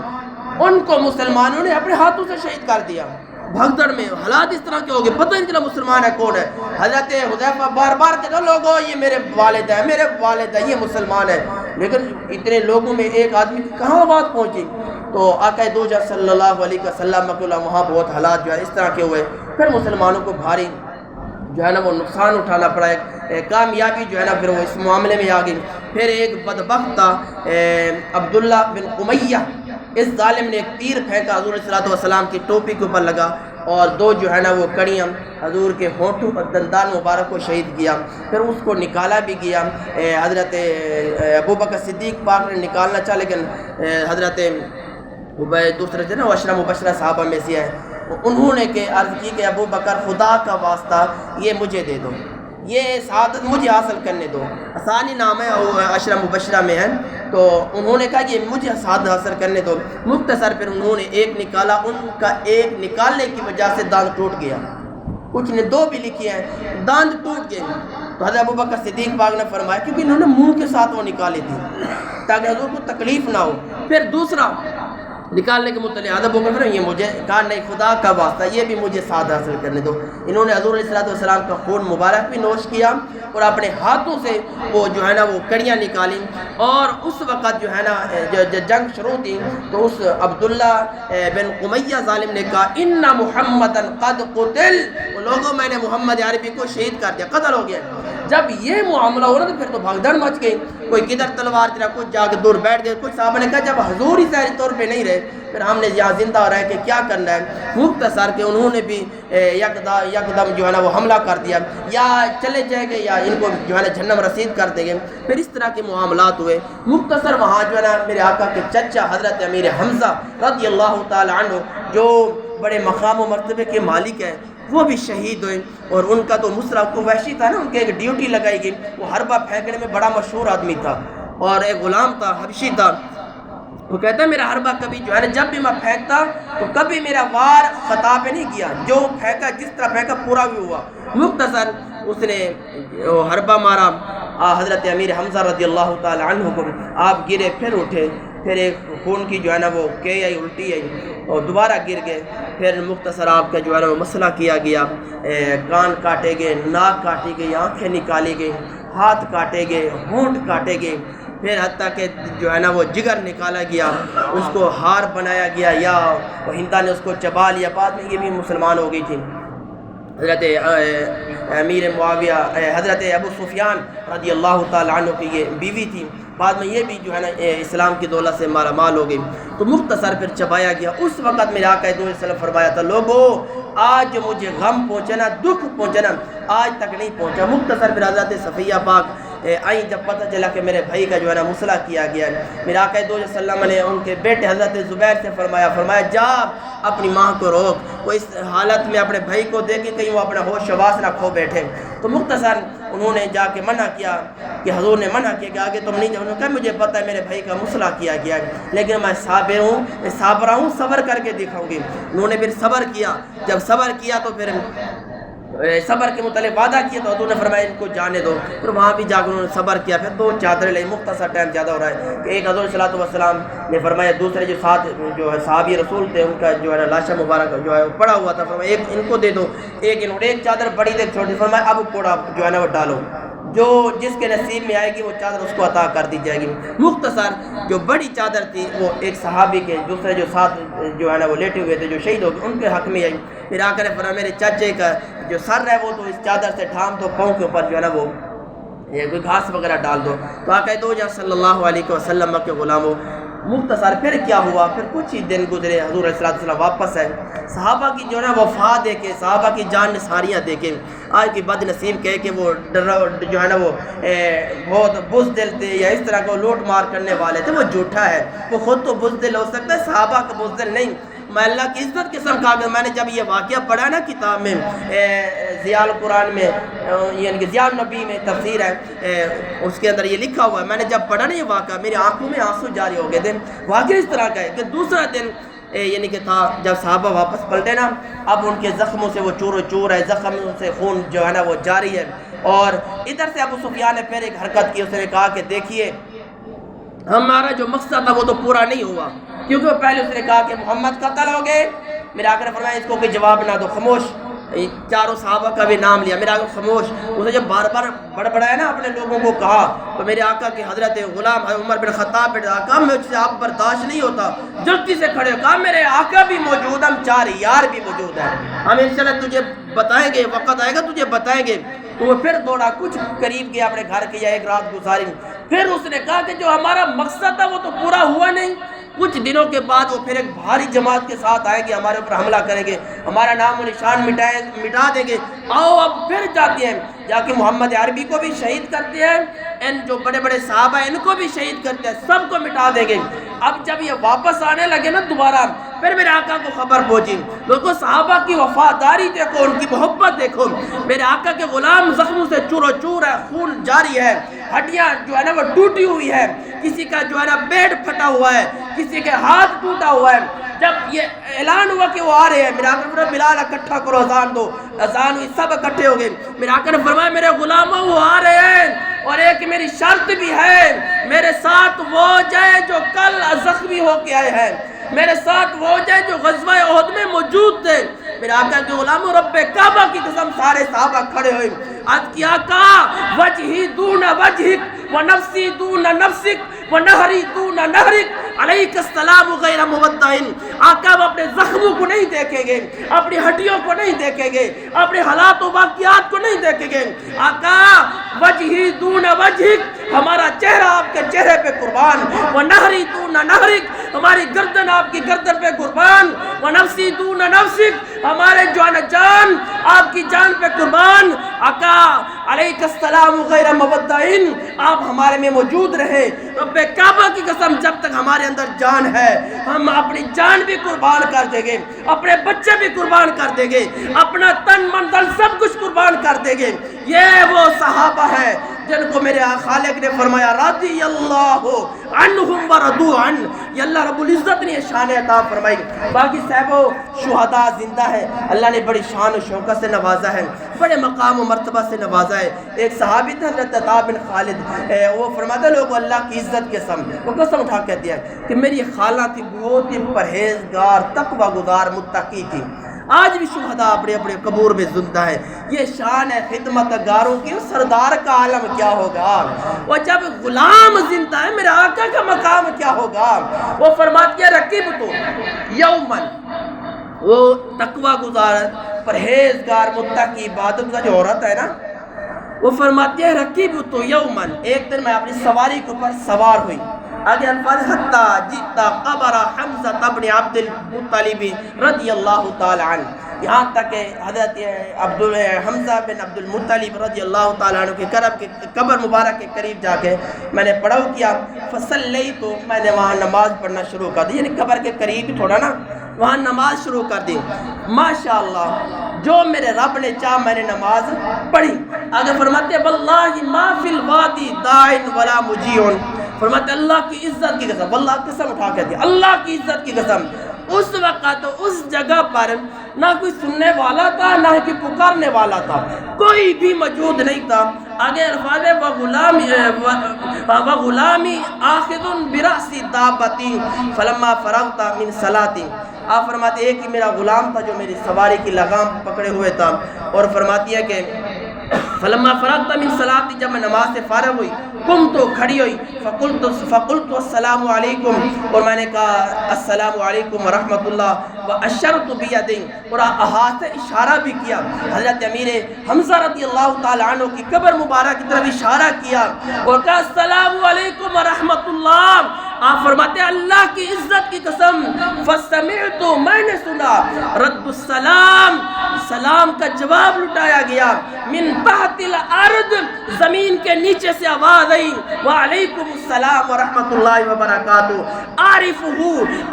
ان کو مسلمانوں نے اپنے ہاتھوں سے شہید کر دیا۔ بھگدڑ میں حالات اس طرح کے ہو گئے، پتہ نہیں چلا مسلمان ہے کون ہے۔ حضرت حذیفہ بار بار کہتے لوگوں یہ میرے والد ہیں، میرے والد ہیں، یہ مسلمان ہے، لیکن اتنے لوگوں میں ایک آدمی کی کہاں بات پہنچی؟ تو آقا دو صلی اللہ علیہ وسلم وہاں بہت حالات جو ہے اس طرح کے ہوئے، پھر مسلمانوں کو بھاری جو ہے نا وہ نقصان اٹھانا پڑا، کامیابی جو ہے نا پھر وہ اس معاملے میں آ گئی۔ پھر ایک بدبخت تھا عبداللہ بن امیہ، اس ظالم نے ایک تیر پھینکا، حضور صلی اللہ علیہ وسلم کی ٹوپی کے اوپر لگا اور دو جو ہے نا وہ کڑیاں حضور کے ہونٹوں پر دندان مبارک کو شہید کیا۔ پھر اس کو نکالا بھی گیا، حضرت ابوبکر صدیق پاک نے نکالنا چاہا لیکن حضرت دوسرے جو نا وہ اشرا مبشرہ صحابہ میں سے ہیں، انہوں نے کہ عرض کی کہ ابو بکر خدا کا واسطہ یہ مجھے دے دو، یہ سعادت مجھے حاصل کرنے دو، آسانی نام ہے اشرا مبشرہ میں ہے، تو انہوں نے کہا کہ مجھے سعادت حاصل کرنے دو۔ مختصر پھر انہوں نے ایک نکالا، ان کا ایک نکالنے کی وجہ سے دانت ٹوٹ گیا، کچھ نے دو بھی لکھی ہیں، دانت ٹوٹ گئے۔ تو حضرت ابوبکر صدیق پاک نے فرمایا، کیونکہ انہوں نے منہ کے ساتھ وہ نکالی تھی تاکہ حضور کو تکلیف نہ ہو۔ پھر دوسرا نکالنے کے متعلق حضرت ابوبکر یہ مجھے کہا نہیں خدا کا واسطہ یہ بھی مجھے سعادت حاصل کرنے دو۔ انہوں نے حضور علیہ السلام کا خون مبارک بھی نوش کیا اور اپنے ہاتھوں سے وہ جو ہے نا وہ کڑیاں نکالی، اور اس وقت جو ہے نا جنگ شروع تھی تو اس عبداللہ بن امیہ ظالم نے کہا ان محمدًا قد قتل، لوگوں میں نے محمد عربی کو شہید کر دیا، قتل ہو گیا۔ جب یہ معاملہ ہو رہا تو پھر تو بھگدڑ مچ گئی، کوئی کدھر تلوار چلا، کچھ جا کے دور بیٹھ گئے، کچھ صحابہ نے کہا جب حضور ہی ظاہری طور پہ نہیں رہے پھر ہم نے یہاں زندہ رہ کے کیا کرنا ہے۔ مختصر کہ انہوں نے بھی یکدم جو ہے نا وہ حملہ کر دیا، یا چلے جائیں گے یا ان کو جو ہے نا جہنم رسید کر دیں گے۔ پھر اس طرح کے معاملات ہوئے۔ مختصر وہاں جو ہے نا میرے آقا کے چچا حضرت امیر حمزہ رضی اللہ تعالی عنہ جو بڑے مقام و مرتبے کے مالک ہیں وہ بھی شہید ہوئے، اور ان کا تو مسرا کو وحشی تھا نا، ان کے ایک ڈیوٹی لگائی گئی، وہ حربہ پھینکنے میں بڑا مشہور آدمی تھا اور ایک غلام تھا حبشی تھا، وہ کہتا ہے میرا حربہ کبھی جو ہے نا جب بھی میں پھینکتا تو کبھی میرا وار خطا پہ نہیں گیا، جو پھینکا جس طرح پھینکا پورا بھی ہوا۔ مختصر اس نے حربہ مارا حضرت امیر حمزہ رضی اللہ تعالی عنہ کو، آپ گرے پھر اٹھے، پھر ایک خون کی جو ہے نا وہ کے آئی الٹی آئی اور دوبارہ گر گئے۔ پھر مختصر آپ کا جو ہے نا وہ مسئلہ کیا گیا، کان کاٹے گئے، ناک کاٹی گئی، آنکھیں نکالی گئی، ہاتھ کاٹے گئے، ہونٹ کاٹے گئے، پھر حتیٰ کہ جو ہے نا وہ جگر نکالا گیا، اس کو ہار بنایا گیا یا وہ ہندا نے اس کو چبا لیا، بعد میں یہ بھی مسلمان ہو گئی تھی۔ حضرت امیر معاویہ حضرت ابو سفیان رضی اللہ تعالی عنہ کی یہ بیوی تھی، بعد میں یہ بھی جو ہے نا اسلام کی دولت سے مالا مال ہو گئی۔ تو مختصر پھر چبایا گیا۔ اس وقت میرے آقا دو وسلم فرمایا تھا لوگو آج جو مجھے غم پہنچنا، دکھ پہنچنا آج تک نہیں پہنچا۔ مختصر پھر حضرت صفیہ پاک آئیں، جب پتہ چلا کہ میرے بھائی کا جو ہے نا مسئلہ کیا گیا ہے، میرے آقا دو وسلم نے ان کے بیٹے حضرت زبیر سے فرمایا جا اپنی ماں کو روک، وہ اس حالت میں اپنے بھائی کو دیکھ کے کہیں وہ اپنا ہوش حواس نہ کھو بیٹھے۔ تو مختصر انہوں نے جا کے منع کیا کہ حضور نے منع کیا کہ آگے تم نہیں جاؤ۔ انہوں نے کہا مجھے پتہ ہے میرے بھائی کا مسئلہ کیا گیا ہے لیکن میں صابر ہوں، میں صابرہ ہوں، صبر کر کے دکھاؤں گی۔ انہوں نے پھر صبر کیا، جب صبر کیا تو پھر صبر کے متعلق وعدہ کیا تو حضور نے فرمایا ان کو جانے دو، پھر وہاں بھی جا کر انہوں نے صبر کیا۔ پھر دو چادریں لئی، مختصر ٹائم زیادہ ہو رہا ہے کہ ایک حضور صلی اللہ علیہ وسلم نے فرمایا، دوسرے جو ساتھ جو ہے صحابی رسول تھے ان کا جو ہے نا لاشا مبارک جو ہے وہ پڑا ہوا تھا، فرمایا ایک ان کو دے دو، ایک انہوں نے ایک چادر بڑی تھی ایک چھوٹی، فرمایا اب کوڑا جو ہے نا وہ ڈالو، جو جس کے نصیب میں آئے گی وہ چادر اس کو عطا کر دی جائے گی۔ مختصر جو بڑی چادر تھی وہ ایک صحابی کے، دوسرے جو ساتھ جو ہے نا وہ لیٹے ہوئے تھے جو شہید ہو گئے ان کے حق میں آئی۔ پھر آ کر فرمایا میرے چاچے کا جو سر ہے وہ تو اس چادر سے ٹھام دو، پاؤں کے اوپر جو ہے نا وہ کوئی گھاس وغیرہ ڈال دو۔ تو آقا دو جہاں صلی اللہ علیہ وسلم کے غلاموں، مختصر پھر کیا ہوا، پھر کچھ ہی دن گزرے، حضور علیہ السلام واپس آئے، صحابہ کی جو ہے نا وفا دیکھے، صحابہ کی جان نثاریاں دیکھیں، آج کی بد نصیب کہے کہ وہ جو ہے نا وہ بہت بزدل تھے یا اس طرح کو لوٹ مار کرنے والے تھے، وہ جھوٹا ہے، وہ خود تو بزدل ہو سکتا ہے، صحابہ کا بزدل نہیں۔ میں اللہ کی عزت قسم کہا کہ میں نے جب یہ واقعہ پڑھا نا کتاب میں ضیاء القرآن میں یعنی کہ ضیاء النبی میں تفسیر ہے اس کے اندر یہ لکھا ہوا ہے، میں نے جب پڑھا نا یہ واقعہ میری آنکھوں میں آنسو جاری ہو گئے تھے۔ واقعہ اس طرح کا ہے کہ دوسرا دن یعنی کہ تھا جب صحابہ واپس پلٹے نا، اب ان کے زخموں سے وہ چور و چور ہے، زخموں سے خون جو ہے نا وہ جاری ہے، اور ادھر سے ابو سفیان نے پھر ایک حرکت کی، اس نے کہا کہ دیکھیے ہمارا جو مقصد تھا وہ تو پورا نہیں ہوا، کیونکہ وہ پہلے اس نے کہا کہ محمد قتل ہو گئے، میرے آقا نے فرمایا اس کو کوئی جواب نہ دو، خاموش چاروں صحابہ کا بھی نام لیا، میرا آقا خاموش. اس نے جب بار بار بڑبڑایا نا اپنے لوگوں کو کہا تو میرے آقا کی حضرت غلام عمر بن خطاب بیٹے آقا مجھ سے آپ برداشت نہیں ہوتا، جلدی سے کھڑے ہو. کہا میرے آقا بھی موجود، ہم چار یار بھی موجود ہیں، ہم انشاءاللہ تجھے بتائیں گے، وقت آئے گا تجھے بتائیں گے. تو وہ پھر دوڑا، کچھ قریب گیا اپنے گھر کے، یا ایک رات گزاری. پھر اس نے کہا کہ جو ہمارا مقصد تھا وہ تو پورا ہوا نہیں. کچھ دنوں کے بعد وہ پھر ایک بھاری جماعت کے ساتھ آئیں گے، ہمارے اوپر حملہ کریں گے، ہمارا نام و نشان مٹا دیں گے. آؤ اب پھر جاتے ہیں، جا کے محمد عربی کو بھی شہید کرتے ہیں، ان جو بڑے بڑے صحابہ ہیں ان کو بھی شہید کرتے ہیں، سب کو مٹا دیں گے. اب جب یہ واپس آنے لگے نا دوبارہ، پھر میرے آقا کو خبر پہنچی. لوگوں صحابہ کی وفاداری دیکھو، ان کی محبت دیکھو. میرے آقا کے غلام زخموں سے چور و چور ہے، خون جاری ہے، ہڈیاں جو ہے نا وہ ٹوٹی ہوئی ہے، کسی کا جو ہے نا پیٹ پھٹا ہوا ہے، کسی کے ہاتھ ٹوٹا ہوا ہے. جب یہ اعلان ہوا کہ وہ آ رہے ہیں، میرے آقا نے فرمایا بلال اکٹھا کرو، اذان دو. اذان ہوئی، سب اکٹھے ہو گئے. میرے آقا نے فرمایا میرے غلاموں وہ آ رہے ہیں، اور ایک میری شرط بھی ہے، میرے ساتھ وہ جائے جو کل زخمی ہو کے آئے ہیں، میرے ساتھ وہ جائے جو غزوہ احد میں موجود تھے. میرے آقا کے غلاموں رب کعبہ کی قسم سارے صحابہ کھڑے ہوئے. عرض کیا آقا وجہی دون وجہک ونفسی دون نفسک ونہری دون نہرک علیک السلام غیر مودعن. آقا وہ اپنے زخموں کو نہیں دیکھیں گے، اپنی ہڈیوں کو نہیں دیکھیں گے، اپنے حالات و واقعات کو نہیں دیکھیں گے. آقا وجہی دون وجہک، ہمارا چہرہ آپ کے چہرے پہ قربان، ونہری دون نہرک، ہماری گردن آپ کی گردن پہ قربان، ونفسی دون نفسک، ہمارے جان آپ کی جان پہ قربان. آقا علیک السلام غیر مودعن، آپ ہمارے میں موجود رہے. رب کعبہ کی قسم جب تک ہمارے اندر جان ہے ہم اپنی جان بھی قربان کر دیں گے، اپنے بچے بھی قربان کر دیں گے، اپنا تن من دل سب کچھ قربان کر دیں گے. یہ وہ صحابہ ہیں جن کو میرے خالق نے فرمایا رضی اللہ عنہم ورضوا عنہ. یہ اللہ رب العزت نے شان عطا فرمائی. باقی صحابہ شہداء زندہ ہے، اللہ نے بڑی شان و شوکت سے نوازا ہے، بڑے مقام و مرتبہ سے نوازا ہے. ایک صحابی تھا حضرت عطا بن خالد، وہ فرماتے لوگ اللہ کی عزت قسم، وہ قسم اٹھا کے دیا کہ میری خالہ تھی بہت ہی پرہیزگار، تقوی گزار، متقی تھی. آج بھی شہداء اپنے اپنے قبور میں زندہ ہے. یہ شان ہے خدمت گاروں کی. سردار کا عالم کیا ہوگا؟ وہ جب غلام زندہ ہے میرے آقا کا مقام کیا ہوگا؟ وہ فرماتی ہے رقیب تو یومن، وہ تقوی گزار، پرہیزگار، متقی، عبادت کا جو عورت ہے نا، وہ فرماتی ہے رقیب تو یومن، ایک دن میں اپنی سواری کے اوپر سوار ہوئی. آگے الفاظ حتی جئتا قبر حمزہ بن عبد المطلب رضی اللہ تعالی عنہ، یہاں تک کہ حضرت حمزہ بن عبد المطلب رضی اللہ تعالیٰ عنہ کے قبر مبارک کے قریب جا کے میں نے پڑھاؤ کیا. فصلیت، تو میں نے وہاں نماز پڑھنا شروع کر دی، یعنی قبر کے قریب تھوڑا نا وہاں نماز شروع کر دی. ماشاءاللہ جو میرے رب نے چاہ میں نے نماز پڑھی. آگے فرماتے ہیں واللہ ما فی الوادی داعٍ ولا مجیع، فرماتے اللہ کی عزت کی قسم، واللہ قسم اٹھا کے دی، اللہ کی عزت کی قسم، اس وقت اس جگہ پر نہ کوئی سننے والا تھا نہ کوئی پکارنے والا تھا، کوئی بھی موجود نہیں تھا. آگے الفاظ ہے وغلامی آخذ برأس دابتی فلما فرغت من صلاتی. آپ فرماتے ایک ہی میرا غلام تھا جو میری سواری کی لگام پکڑے ہوئے تھا، اور فرماتی ہے کہ فلما فرغت من صلاتی، جب میں نماز سے فارغ ہوئی، قمت، تو کھڑی ہوئی، فقلت السلام علیکم، اور میں نے کہا السلام علیکم ورحمۃ اللہ، واشرت بیدی، اور ہاتھ سے اشارہ بھی کیا. حضرت امیر حمزہ رضی اللہ تعالی عنہ کی قبر مبارک کی طرف اشارہ کیا اور کہا السلام علیکم ورحمۃ اللہ. آپ فرماتے ہیں اللہ کی عزت کی قسم، فسمعت، میں نے سنا، رد السلام، سلام کا جواب لٹایا گیا، من تحت الارض، زمین کے نیچے سے آواز آئی، وعلیکم السلام ورحمۃ اللہ وبرکاتہ. عارفہ،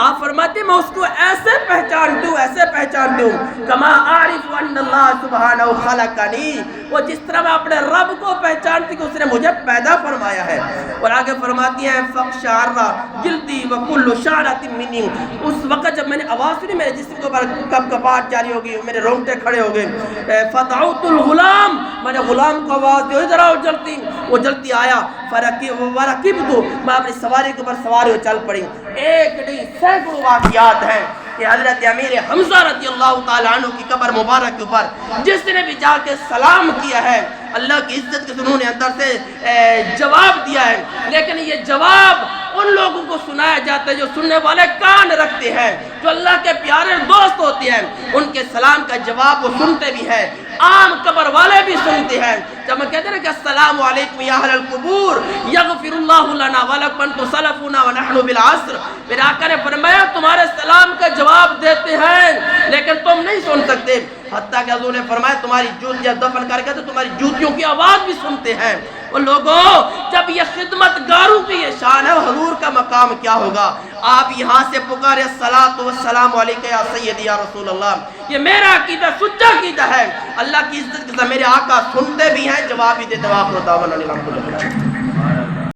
آپ فرماتے میں اس کو ایسے پہچانتی ہوں، ایسے پہچانتی ہوں، کما عارف ان اللہ سبحانہ خلقنی، وہ جس طرح میں اپنے رب کو پہچانتی کہ اس نے مجھے پیدا فرمایا ہے. اور آگے فرماتی ہے فقشعر جلدی وکل شعرۃ منی، اس وقت جب میں نے آواز سنی میرے جسم کے اوپر کپ کپاہٹ جاری ہو گئی، میرے رونگٹے کھڑے ہو گئے. فدعوت الغلام، میں نے غلام کو آواز دی ادھر آؤ جلدی، وہ جلدی آیا. ورکبت، میں اپنی سواری کے اوپر سوار ہو چل پڑی. ایک نہیں سینکڑوں واقعات ہیں کہ حضرت امیر حمزہ رضی اللہ تعالیٰ عنہ کی قبر مبارک کے اوپر جس نے بھی جا کے سلام کیا ہے، اللہ کی عزت کے انہوں نے اندر سے جواب دیا ہے، لیکن یہ جواب ان لوگوں کو سنایا جاتا ہے جو سننے والے کان رکھتے ہیں، جو اللہ کے پیارے دوست ہوتے ہیں، ان کے سلام کا جواب وہ سنتے بھی ہیں، عام قبر والے بھی سنتے ہیں۔ جب میں کہتے ہیں کہ السلام علیکم یا اہل القبور یغفر اللہ لنا ولکم انتم سلفنا ونحن بالعصر، پھر آقا نے فرمایا تمہارے سلام کا جواب دیتے ہیں لیکن تم نہیں سن سکتے، حتیٰ کہ حضور نے فرمایا تمہاری جوتیاں دفن کر کے تو تمہاری جوتیوں کی آواز بھی سنتے ہیں۔ وہ لوگوں جب یہ خدمت گاروں کی یہ شان ہے، حضور کا مقام کیا ہوگا؟ آپ یہاں سے پکارے الصلاۃ والسلام علیکہ یا سیدی یا رسول اللہ، یہ میرا عقیدہ سچا عقیدہ ہے، اللہ کی عزت کے میرے آقا سنتے بھی ہیں، جواب بھی دیتے ہیں۔